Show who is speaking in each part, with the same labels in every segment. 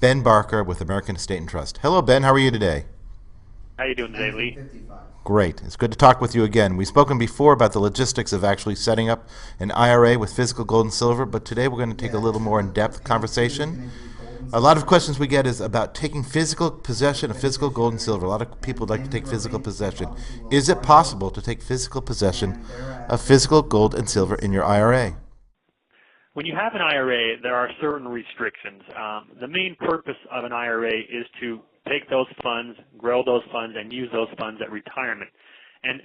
Speaker 1: Ben Barker with American Estate and Trust. Hello, Ben. How are you today?
Speaker 2: How you doing today, Lee?
Speaker 1: Great. It's good to talk with you again. We've spoken before about the logistics of actually setting up an IRA with physical gold and silver, but today we're going to take a little more in-depth conversation. A lot of questions we get is about taking physical possession of physical gold and silver. A lot of people would like to take physical possession. Is it possible to take physical possession of physical gold and silver in your IRA?
Speaker 2: When you have an IRA, there are certain restrictions. The main purpose of an IRA is to take those funds, grow those funds, and use those funds at retirement. And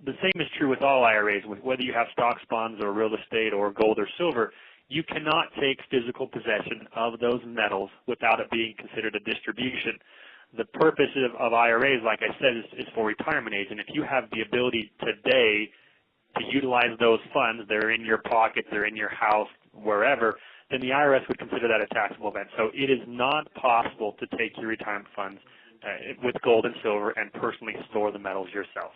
Speaker 2: the same is true with all IRAs, whether you have stocks, bonds, or real estate, or gold or silver. You cannot take physical possession of those metals without it being considered a distribution. The purpose of IRAs, like I said, is for retirement age. And if you have the ability today to utilize those funds, they're in your pocket, they're in your house, wherever, then the IRS would consider that a taxable event. So it is not possible to take your retirement funds with gold and silver and personally store the metals yourself.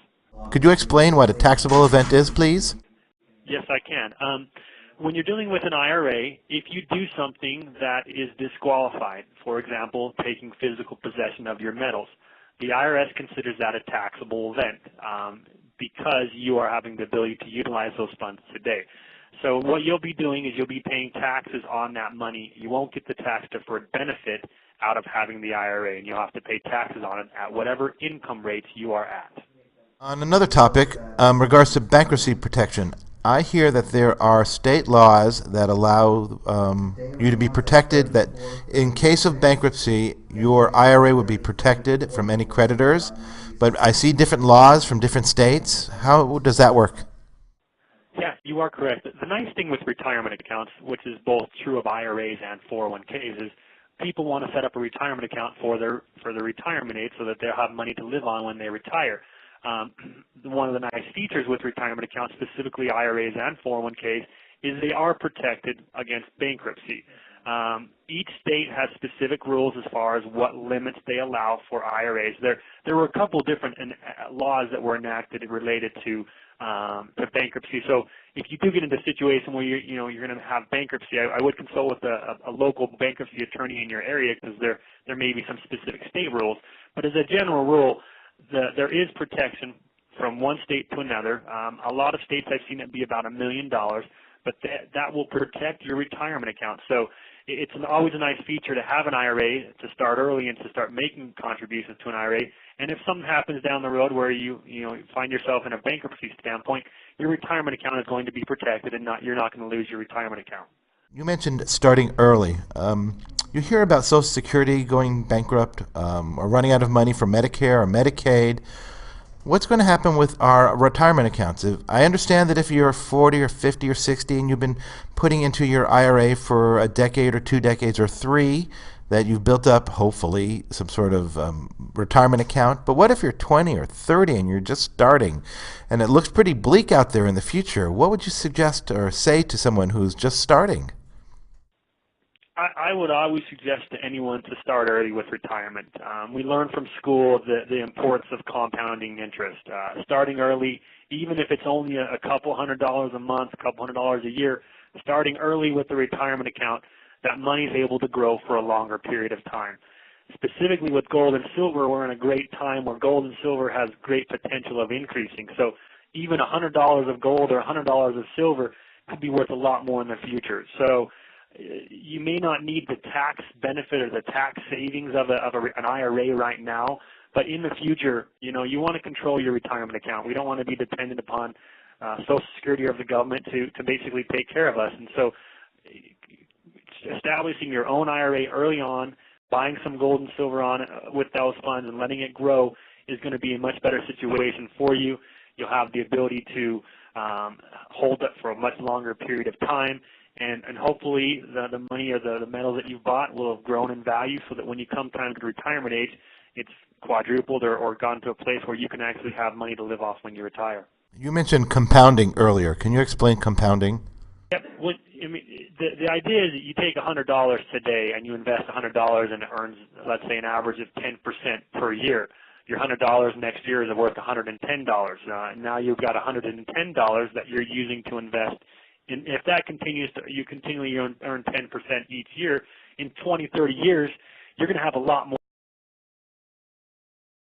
Speaker 1: Could you explain what a taxable event is, please?
Speaker 2: Yes, I can. When you're dealing with an IRA, if you do something that is disqualified, for example, taking physical possession of your metals, the IRS considers that a taxable event because you are having the ability to utilize those funds today. So what you'll be doing is you'll be paying taxes on that money. You won't get the tax deferred benefit out of having the IRA, and you'll have to pay taxes on it at whatever income rates you are at.
Speaker 1: On another topic, regards to bankruptcy protection, I hear that there are state laws that allow you to be protected, that in case of bankruptcy, your IRA would be protected from any creditors. But I see different laws from different states. How does that work?
Speaker 2: Yeah, you are correct. The nice thing with retirement accounts, which is both true of IRAs and 401ks, is people want to set up a retirement account for their retirement age so that they'll have money to live on when they retire. One of the nice features with retirement accounts, specifically IRAs and 401ks, is they are protected against bankruptcy. Each state has specific rules as far as what limits they allow for IRAs. There were a couple different laws that were enacted related to bankruptcy. So if you do get into a situation where you're going to have bankruptcy, I would consult with a local bankruptcy attorney in your area because there may be some specific state rules. But as a general rule, there is protection from one state to another. A lot of states I've seen it be about $1 million, but that will protect your retirement account. So it's always a nice feature to have an IRA to start early and to start making contributions to an IRA. And if something happens down the road where you find yourself in a bankruptcy standpoint, your retirement account is going to be protected, and you're not going to lose your retirement account.
Speaker 1: You mentioned starting early. You hear about Social Security going bankrupt or running out of money for Medicare or Medicaid. What's going to happen with our retirement accounts? I understand that if you're 40 or 50 or 60 and you've been putting into your IRA for a decade or 2 decades or three, that you've built up, hopefully, some sort of retirement account. But what if you're 20 or 30 and you're just starting and it looks pretty bleak out there in the future? What would you suggest or say to someone who's just starting?
Speaker 2: I would always suggest to anyone to start early with retirement. We learn from school the importance of compounding interest. Starting early, even if it's only a couple $100 a month, a couple $100 a year, starting early with the retirement account, that money is able to grow for a longer period of time. Specifically with gold and silver, we're in a great time where gold and silver has great potential of increasing. So even $100 of gold or $100 of silver could be worth a lot more in the future. So you may not need the tax benefit or the tax savings of an IRA right now, but in the future, you want to control your retirement account. We don't want to be dependent upon Social Security or the government to basically take care of us. And so establishing your own IRA early on, buying some gold and silver on with those funds and letting it grow is going to be a much better situation for you. You'll have the ability to hold it for a much longer period of time. And hopefully the money or the metals that you've bought will have grown in value so that when you come time to retirement age, it's quadrupled or gone to a place where you can actually have money to live off when you retire.
Speaker 1: You mentioned compounding earlier. Can you explain compounding?
Speaker 2: Yep. The idea is that you take $100 today and you invest $100 and it earns, let's say, an average of 10% per year. Your $100 next year is worth $110. Now you've got $110 that you're using to invest. If that continues, you continually earn 10% each year. In 20, 30 years, you're going to have a lot more